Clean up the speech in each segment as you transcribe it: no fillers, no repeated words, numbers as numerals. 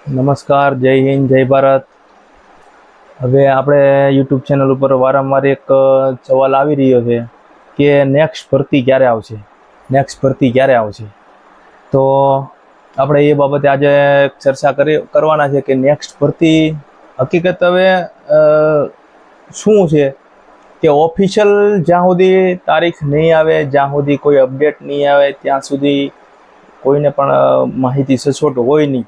નમસ્કાર, જય હિન્દ, જય ભારત. હવે આપણે યુટ્યુબ ચેનલ ઉપર વારંવાર એક સવાલ આવી રહ્યો છે કે નેક્સ્ટ ભરતી ક્યારે આવશે, નેક્સ્ટ ભરતી ક્યારે આવશે. તો આપણે એ બાબતે આજે ચર્ચા કરવાના છે કે નેક્સ્ટ ભરતી હકીકત હવે શું છે કે ઓફિશિયલ જ્યાં સુધી તારીખ નહીં આવે, જ્યાં સુધી કોઈ અપડેટ નહીં આવે, ત્યાં સુધી કોઈને પણ માહિતી સચોટ હોય નહીં.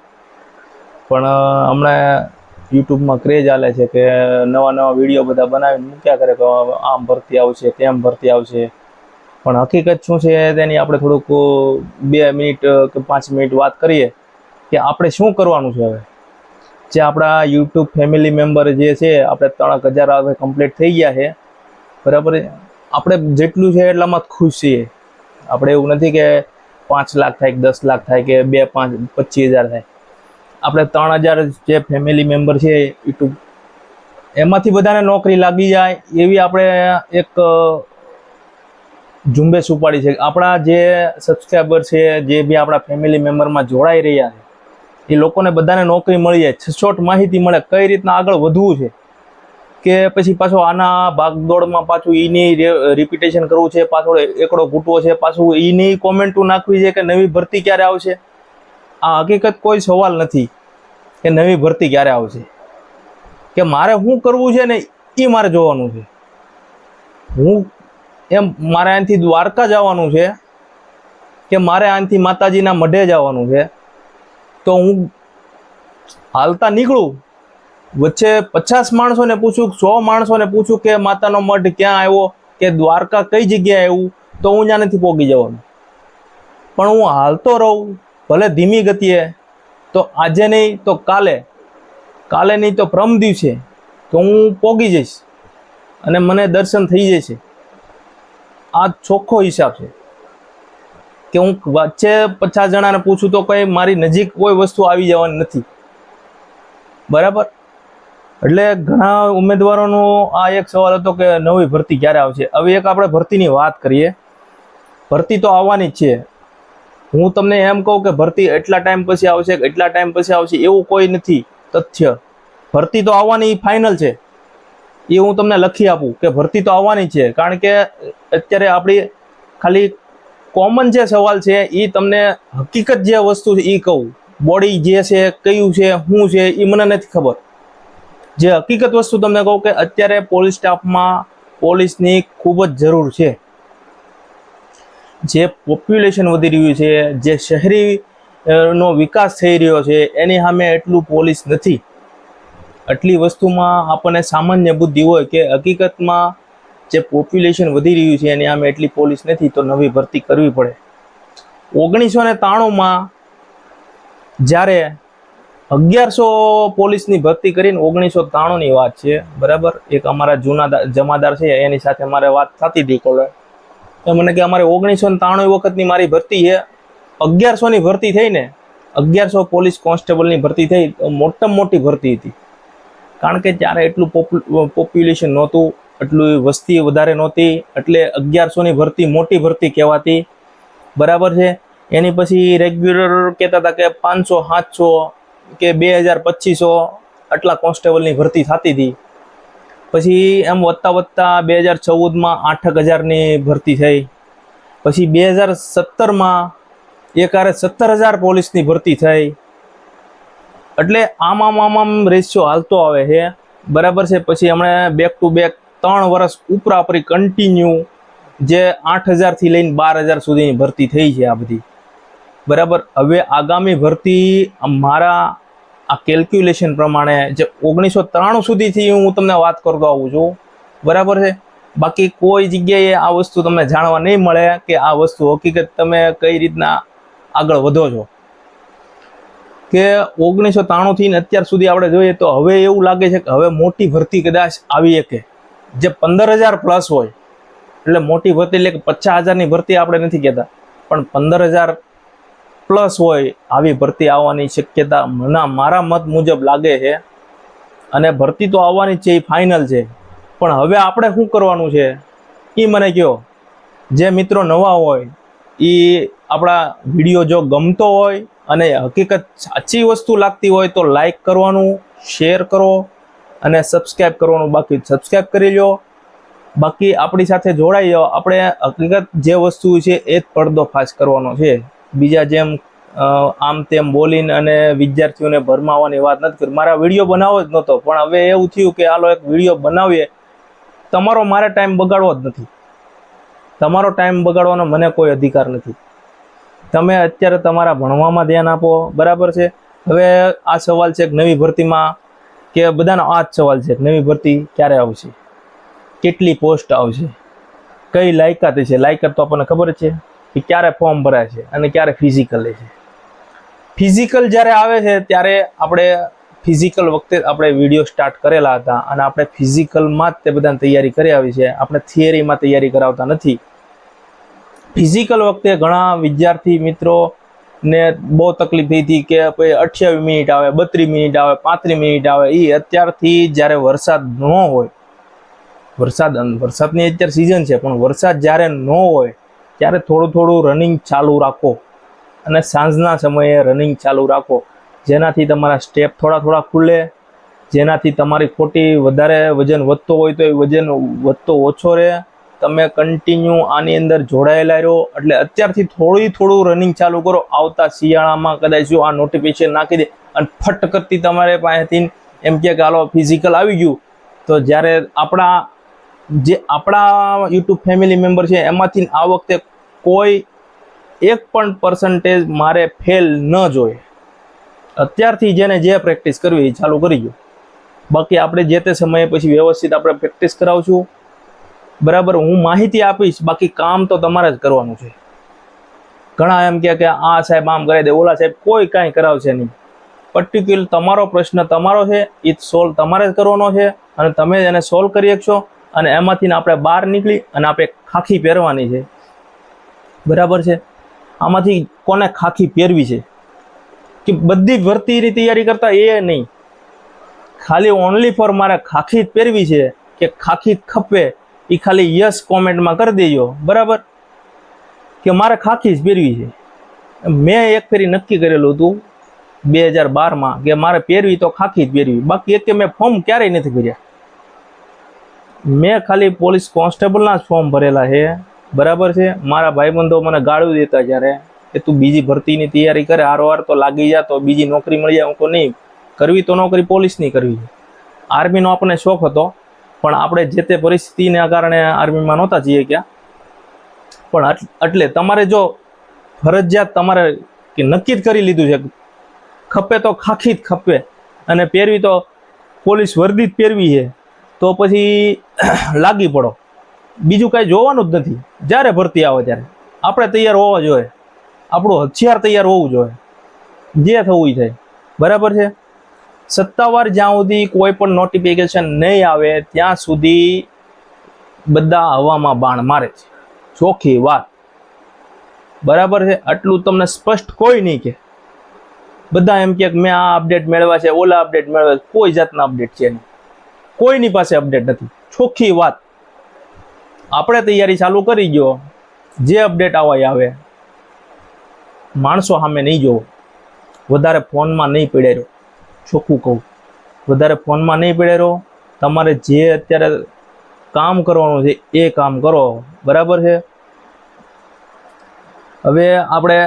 પણ હમણાં યુટ્યુબમાં ક્રેઝ ચાલે છે કે નવા નવા વિડીયો બધા બનાવીને મૂક્યા કરે કે આમ ભરતી આવશે, તેમ ભરતી આવશે. પણ હકીકત શું છે તેની આપણે થોડુંક 2 મિનિટ કે 5 મિનિટ વાત કરીએ કે આપણે શું કરવાનું છે. હવે જે આપણા યુટ્યુબ ફેમિલી મેમ્બર જે છે, આપણે 3000 હવે કમ્પ્લીટ થઈ ગયા છે, બરાબર. આપણે જેટલું છે એટલામાં જ ખુશ છીએ. આપણે એવું નથી કે 5 લાખ થાય, 10 લાખ થાય કે 2, 5, 25,000 થાય. આપણે 3000 જે ફેમિલી મેમ્બર છે યુટ્યુબ, એમાંથી બધાને નોકરી લાગી જાય એવી આપણે એક ઝુંબેશ ઉપાડી છે. આપણા જે સબસ્ક્રાઈબર છે, જે બી આપણા ફેમિલી મેમ્બરમાં જોડાઈ રહ્યા છે, એ લોકોને બધાને નોકરી મળી જાય, સચોટ માહિતી મળે કઈ રીતના આગળ વધવું છે. કે પછી પાછો આના ભાગદોડમાં પાછું એની રિપીટેશન કરવું છે, પાછો એકડો ઘૂંટવો છે, પાછું એની કોમેન્ટો નાખવી છે કે નવી ભરતી ક્યારે આવશે. આ હકીકત કોઈ સવાલ નથી કે નવી ભરતી ક્યારે આવશે. કે મારે શું કરવું છે ને એ મારે જોવાનું છે. મારે અહીંથી દ્વારકા જવાનું છે કે મારે અહીંથી માતાજીના મઢે જવાનું છે, તો હું હાલતા નીકળું, વચ્ચે 50 માણસોને પૂછું, 100 માણસોને પૂછું કે માતાનો મઢ ક્યાં આવ્યો, કે દ્વારકા કઈ જગ્યાએ આવ્યું, તો હું ત્યાં નથી પહોંચી જવાનું. પણ હું હાલતો રહું, ભલે ધીમી ગતિએ, તો આજે નહીં તો કાલે, કાલે નહીં તો પરમ દિવસે તો હું પહોંચી જઈશ અને મને દર્શન થઈ જશે. આ ચોખ્ખો હિસાબ છે કે હું વચ્ચે 50 જણાને પૂછું તો કંઈ મારી નજીક કોઈ વસ્તુ આવી જવાની નથી, બરાબર. એટલે ઘણા ઉમેદવારોનો આ એક સવાલ હતો કે નવી ભરતી ક્યારે આવશે. હવે એક આપણે ભરતીની વાત કરીએ. ભરતી તો આવવાની જ છે. હું તમને એમ કહું કે ભરતી એટલા ટાઈમ પછી આવશે, એટલા ટાઈમ પછી આવશે, એવું કોઈ નથી તથ્ય. ભરતી તો આવવાની ફાઇનલ છે, એ હું તમને લખી આપું કે ભરતી તો આવવાની છે. કારણ કે અત્યારે આપણી ખાલી કોમન જે સવાલ છે એ તમને હકીકત જે વસ્તુ છે એ કહું. બોડી જે છે, કયું છે, શું છે, એ મને નથી ખબર. જે હકીકત વસ્તુ તમને કહું કે અત્યારે પોલીસ સ્ટાફમાં પોલીસની ખૂબ જ જરૂર છે. જે પોપ્યુલેશન વધી રહ્યું છે, જે શહેરી નો વિકાસ થઈ રહ્યો છે, એની સામે એટલું પોલીસ નથી. આટલી વસ્તુમાં આપણને સામાન્ય બુદ્ધિ હોય કે હકીકતમાં જે પોપ્યુલેશન વધી રહ્યું છે એની સામે એટલી પોલીસ નથી, તો નવી ભરતી કરવી પડે. 1993માં જ્યારે 1100 પોલીસની ભરતી કરીને, 1993ની વાત છે, બરાબર. એક અમારા જૂના જમાદાર છે, એની સાથે મારે વાત થતી હતી કોલે. તો મને કે અમારે 1993 વખતની મારી ભરતી છે, 1100ની ભરતી થઈ ને, 1100 પોલીસ કોન્સ્ટેબલની ભરતી થઈ, મોટામાં મોટી ભરતી હતી. કારણ કે ત્યારે એટલું પોપ્યુલેશન નહોતું, એટલું વસ્તી વધારે નહોતી, એટલે 1100ની ભરતી મોટી ભરતી કહેવાતી, બરાબર છે. એની પછી રેગ્યુલર કહેતા હતા કે 500, 700 કે 2000, 2500 આટલા કોન્સ્ટેબલની ભરતી થતી હતી. પછી એમ વધતા વધતા 2014માં 8000ની ભરતી થઈ. પછી 2017માં એકારે 17000 પોલીસની ભરતી થઈ. એટલે આમ રેશિયો હાલતો આવે છે, બરાબર છે. પછી હમણાં બેક ટુ બેક 3 વર્ષ ઉપરાપરી કન્ટિન્યુ જે 8000થી લઈને 12000 સુધીની ભરતી થઈ છે આ બધી, બરાબર. હવે આગામી ભરતી મારા આ કેલ્ક્યુલેશન પ્રમાણે જે 1993 સુધીથી હું તમને વાત કરતો આવું છું, બરાબર છે. બાકી કોઈ જગ્યાએ આ વસ્તુ તમને જાણવા નહીં મળે કે આ વસ્તુ હકીકત તમે કઈ રીતના આગળ વધો છો. કે 1993થી અત્યાર સુધી આપણે જોઈએ તો હવે એવું લાગે છે કે હવે મોટી ભરતી કદાચ આવી શકે, જે 15000 પ્લસ હોય. એટલે મોટી ભરતી એટલે કે 50000ની ભરતી આપણે નથી કહેતા, પણ 15000 પ્લસ હોય આવી ભરતી આવવાની શક્યતા મારા મત મુજબ લાગે છે. અને ભરતી તો આવવાની જ છે, એ ફાઇનલ છે. પણ હવે આપણે શું કરવાનું છે એ મને કહો. જે મિત્રો નવા હોય એ આપણા વિડીયો જો ગમતો હોય અને હકીકત સાચી વસ્તુ લાગતી હોય તો લાઈક કરવાનું, શેર કરો અને સબસ્ક્રાઈબ કરવાનું બાકી સબસ્ક્રાઈબ કરી લો. બાકી આપણી સાથે જોડાઈ જાઓ. આપણે હકીકત જે વસ્તુ છે એ જ પડદો ફાશ કરવાનો છે. બીજા જેમ આમ તેમ બોલીને અને વિદ્યાર્થીઓને ભરમાવાની વાત નથી કરી. મારા વિડીયો બનાવવો જ નહોતો, પણ હવે એવું થયું કે હાલો એક વિડીયો બનાવીએ. તમારો મારે ટાઈમ બગાડવો જ નથી. તમારો ટાઈમ બગાડવાનો મને કોઈ અધિકાર નથી. તમે અત્યારે તમારા ભણવામાં ધ્યાન આપો, બરાબર છે. હવે આ સવાલ છે કે નવી ભરતીમાં, કે બધાનો આ જ સવાલ છે કે નવી ભરતી ક્યારે આવશે, કેટલી પોસ્ટ આવશે, કઈ લાયકાત છે. લાયકાત તો આપણને ખબર જ છે કે ક્યારે ફોર્મ ભરાય છે અને ક્યારે ફિઝિકલ લે છે. ફિઝિકલ જ્યારે આવે છે ત્યારે આપણે ફિઝિકલ વખતે આપણે વિડીયો સ્ટાર્ટ કરેલા હતા અને આપણે ફિઝિકલમાં જ તે બધાની તૈયારી કરી આવી છે. આપણે થિયરીમાં તૈયારી કરાવતા નથી. ફિઝિકલ વખતે ઘણા વિદ્યાર્થી મિત્રોને બહુ તકલીફ થઈ હતી કે ભાઈ 28 મિનિટ આવે, 32 મિનિટ આવે, 35 મિનિટ આવે. એ અત્યારથી જ્યારે વરસાદ ન હોય, વરસાદની અત્યારે સિઝન છે, પણ વરસાદ જ્યારે ન હોય ત્યારે થોડું થોડું રનિંગ ચાલુ રાખો અને સાંજના સમયે રનિંગ ચાલુ રાખો, જેનાથી તમારા સ્ટેપ થોડા થોડા ખુલે, જેનાથી તમારી ખોટી વધારે વજન વધતો હોય તો એ વજન વધતો ઓછો રહે. તમે કન્ટિન્યુ આની અંદર જોડાયેલા રહો. એટલે અત્યારથી થોડું રનિંગ ચાલુ કરો. આવતા શિયાળામાં કદાચ જો આ નોટિફિકેશન નાખી દે અને ફટ કરતી તમારે પાસેથી એમ કે હાલો ફિઝિકલ આવી ગયું, તો જ્યારે આપણા યુટ્યુબ ફેમિલી મેમ્બર છે એમાંથી આ વખતે કોઈ 1% મારે ફેલ ન જોઈએ. અત્યારથી જેને જે પ્રેક્ટિસ કરવી એ ચાલુ કરી દો. બાકી આપણે જે તે સમયે પછી વ્યવસ્થિત આપણે પ્રેક્ટિસ કરાવશું, બરાબર. હું માહિતી આપીશ, બાકી કામ તો તમારે જ કરવાનું છે. ઘણા એમ કે આ સાહેબ આમ કરાવી દે, ઓલા સાહેબ, કોઈ કાંઈ કરાવશે નહીં. પર્ટિક્યુલર તમારો પ્રશ્ન તમારો છે, એ સોલ્વ તમારે જ કરવાનો છે અને તમે એને સોલ્વ કરી શકશો. અને એમાંથી આપણે બહાર નીકળી અને આપણે ખાખી પહેરવાની છે, બરાબર છે. આમાંથી કોને ખાખી પહેરવી છે કે બધી ભરતીની તૈયારી કરતા એ નહીં, ખાલી ઓનલી ફોર મારે ખાખી જ પહેરવી છે કે ખાખી જ ખપે, એ ખાલી યસ કોમેન્ટમાં કરી દેજો, બરાબર. કે મારે ખાખી જ પહેરવી છે. મેં એક ફેરી નક્કી કરેલું હતું 2012માં કે મારે પહેરવી તો ખાખી જ પહેરવી. બાકી એક કે મેં ફોર્મ ક્યારેય નથી ભર્યા. મેં ખાલી પોલીસ કોન્સ્ટેબલના જ ફોર્મ ભરેલા છે, બરાબર છે. મારા ભાઈબંધો મને ગાળું દેતા જ્યારે કે તું બીજી ભરતીની તૈયારી કરે, હારોહાર તો લાગી જા તો બીજી નોકરી મળી જાય. હું કહું નહીં, કરવી તો નોકરી પોલીસની કરવી છે. આર્મીનો આપણને શોખ હતો, પણ આપણે જે તે પરિસ્થિતિના કારણે આર્મીમાં નહોતા જઈએ ક્યાં. પણ એટલે તમારે જો ફરજિયાત તમારે કે નક્કી જ કરી લીધું છે, ખપે તો ખાખી જ ખપે અને પહેરવી તો પોલીસ વર્દી જ પહેરવી છે, તો પછી લાગી પડો. બીજું કાંઈ જોવાનું જ નથી. જ્યારે ભરતી આવે ત્યારે આપણે તૈયાર હોવા જોઈએ, આપણું હથિયાર તૈયાર હોવું જોઈએ, જે થવું એ થાય, બરાબર છે. સત્તાવાર જ્યાં સુધી કોઈ પણ નોટિફિકેશન નહીં આવે ત્યાં સુધી બધા હવામાં બાણ મારે છે, ચોખ્ખી વાત, બરાબર છે. આટલું તમને સ્પષ્ટ કોઈ નહીં કે બધા એમ કે મેં આ અપડેટ મેળવ્યા છે, ઓલા અપડેટ મેળવ્યા છે. કોઈ જાતના અપડેટ છે નહીં, કોઈની પાસે અપડેટ નથી, ચોખ્ખી વાત. આપણે તૈયારી ચાલુ કરી ગયો, જે અપડેટ આવે. માણસો સામે નહીં જોવો, વધારે ફોનમાં નહીં પડ્યા રહો, ચોખ્ખું કહું, વધારે ફોનમાં નહીં પડ્યા રહો. તમારે જે અત્યારે કામ કરવાનું છે એ કામ કરો, બરાબર છે. હવે આપણે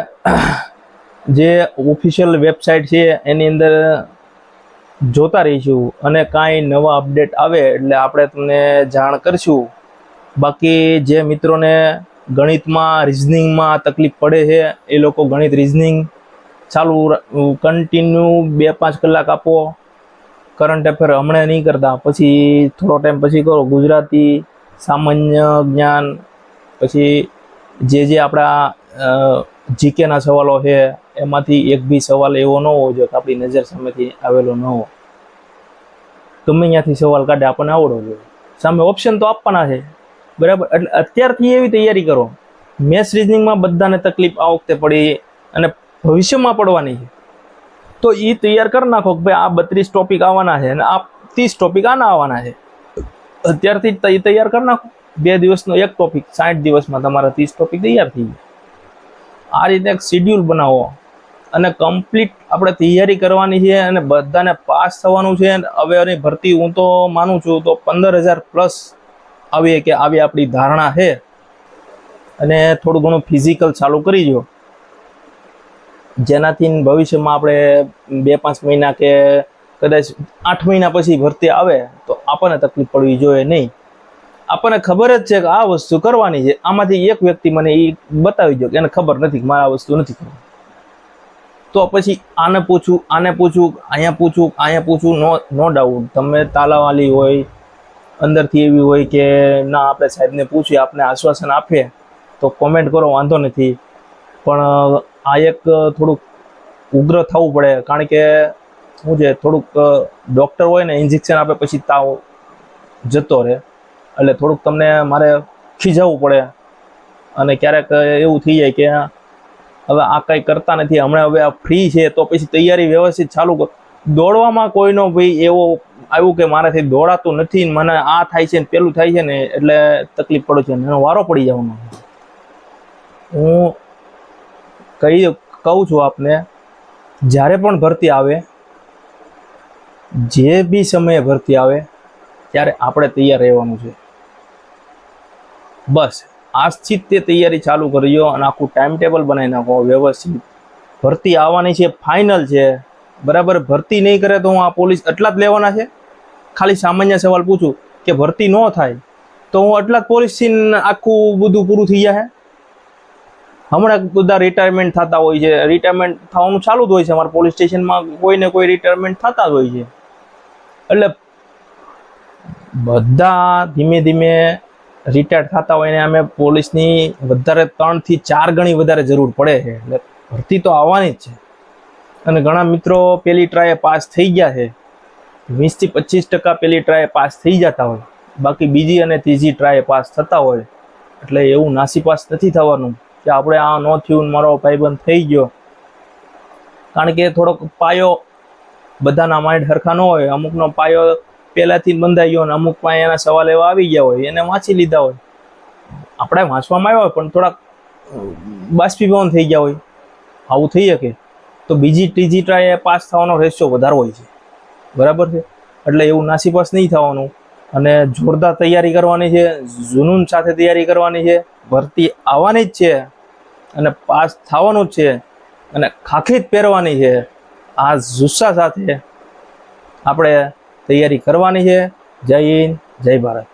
જે ઓફિશિયલ વેબસાઇટ છે એની અંદર જોતા રહીશું અને કાંઈ નવા અપડેટ આવે એટલે આપણે તમને જાણ કરશું. બાકી જે મિત્રોને ગણિતમાં, રિઝનિંગમાં તકલીફ પડે છે એ લોકો ગણિત રિઝનિંગ ચાલુ કન્ટિન્યુ 2-5 કલાક આપો. કરંટ અફેર હમણાં નહીં કરતા, પછી થોડો ટાઈમ પછી કરો. ગુજરાતી, સામાન્ય જ્ઞાન, પછી જે આપણા જીકેના સવાલો છે એમાંથી એક બી સવાલ એવો ન હોવો જોઈએ કે આપણી નજર સામેથી આવેલો ન હોય. ગમે ત્યાંથી સવાલ કાઢે આપણને આવડવો જોઈએ. સામે ઓપ્શન તો આપવાના છે, બરાબર. એટલે અત્યારથી એવી તૈયારી કરો. મેથ્સ રિઝનિંગમાં બધાને તકલીફ આ વખતે પડી અને ભવિષ્યમાં પડવાની છે, તો એ તૈયાર કરી નાખો કે ભાઈ આ 32 ટોપિક આવવાના છે અને આ 30 ટોપિક આના આવવાના છે. અત્યારથી જ તૈયાર કરી નાખો. 2 દિવસનો એક ટોપિક, 60 દિવસમાં તમારા 30 ટોપિક તૈયાર થઈ જાય. આ રીતે એક શેડ્યુલ બનાવો અને કમ્પ્લીટ આપણે તૈયારી કરવાની છે અને બધાને પાસ થવાનું છે. હવે એની ભરતી હું તો માનું છું તો 15,000 પ્લસ આવી આપણી ધારણા છે. અને થોડું ઘણું ફિઝિકલ ચાલુ કરી દો, જેનાથી ભવિષ્યમાં આપણે 2-5 મહિના કે કદાચ 8 મહિના પછી ભરતી આવે તો આપણને તકલીફ પડવી જોઈએ નહીં. આપણને ખબર જ છે કે આ વસ્તુ કરવાની છે. આમાંથી એક વ્યક્તિ મને એ બતાવી દો કે એને ખબર નથી કે મારે આ વસ્તુ નથી કરવાની, તો પછી આને પૂછું, અહીંયા પૂછું, નો ડાઉટ તમે તાલાવાલી હોય, અંદરથી એવી હોય કે ના આપણે સાહેબને પૂછીએ, આપને આશ્વાસન આપીએ તો કોમેન્ટ કરો, વાંધો નથી. પણ આ એક થોડુંક ઉગ્ર થવું પડે, કારણ કે શું છે, થોડુંક ડૉક્ટર હોય ને ઇન્જેક્શન આપે પછી તાવ જતો રહે, એટલે થોડુંક તમને મારે ખીજાવવું પડે. અને ક્યારેક એવું થઈ જાય કે હવે આ કંઈ કરતા નથી, હમણાં હવે આ ફ્રી છે તો પછી તૈયારી વ્યવસ્થિત ચાલુ કરો. દોડવામાં કોઈનો ભાઈ એવો આવ્યું કે મારાથી દોડાતું નથી, મને આ થાય છે ને પેલું થાય છે ને એટલે તકલીફ પડે છે, એનો વારો પડી જવાનો. હું કહું છું આપને, જ્યારે પણ ભરતી આવે, જે બી સમયે ભરતી આવે ત્યારે આપણે તૈયાર રહેવાનું છે. બસ આજથી જ તે તૈયારી ચાલુ કરજો અને આખું ટાઈમ ટેબલ બનાવી નાખો વ્યવસ્થિત. ભરતી આવવાની છે, ફાઇનલ છે, બરાબર. ભરતી નહીં કરે તો હું આ પોલીસ એટલા જ લેવાના છે. ખાલી સામાન્ય સવાલ પૂછું કે ભરતી ન થાય તો હું એટલા જ પોલીસથી આખું બધું પૂરું થઈ જાય. હમણાં બધા રિટાયરમેન્ટ થતા હોય છે, રિટાયરમેન્ટ થવાનું ચાલુ જ હોય છે. અમારા પોલીસ સ્ટેશનમાં કોઈને કોઈ રિટાયરમેન્ટ થતા જ હોય છે. એટલે બધા ધીમે ધીમે રિટાયર થતા હોય ને અમે પોલીસની વધારે 3 થી 4 ગણી વધારે જરૂર પડે છે. એટલે ભરતી તો આવવાની જ છે. અને ઘણા મિત્રો પેલી ટ્રાયે પાસ થઈ ગયા છે, 20 થી 25% પેલી ટ્રાયે પાસ થઈ જતા હોય, બાકી બીજી અને ત્રીજી ટ્રાયે પાસ થતા હોય. એટલે એવું નાસીપાસ નથી થવાનું કે આપણે આ ન થયું, મારો ભાઈબંધ થઈ ગયો. કારણ કે થોડોક પાયો બધાના માઇન્ડ સરખા ન હોય. અમુકનો પાયો પહેલાથી બંધાઈ ગયો અને અમુક પાસે એના સવાલ એવા આવી ગયા હોય, એને વાંચી લીધા હોય. આપણે વાંચવામાં આવ્યા હોય પણ થોડાક બાષ્પીભવન થઈ ગયા હોય, આવું થઈ શકે તો બીજી ત્રીજી ટ્રાયે પાસ થવાનો રેશિયો વધારે હોય છે, બરાબર છે. એટલે એવું નાસીપાસ નહીં થવાનું અને જોરદાર તૈયારી કરવાની છે, જુનૂન સાથે તૈયારી કરવાની છે. ભરતી આવવાની જ છે અને પાસ થવાનું જ છે અને ખાખી જ પહેરવાની છે. આ જુસ્સા સાથે આપણે તૈયારી કરવાની છે. જય હિન્દ, જય ભારત.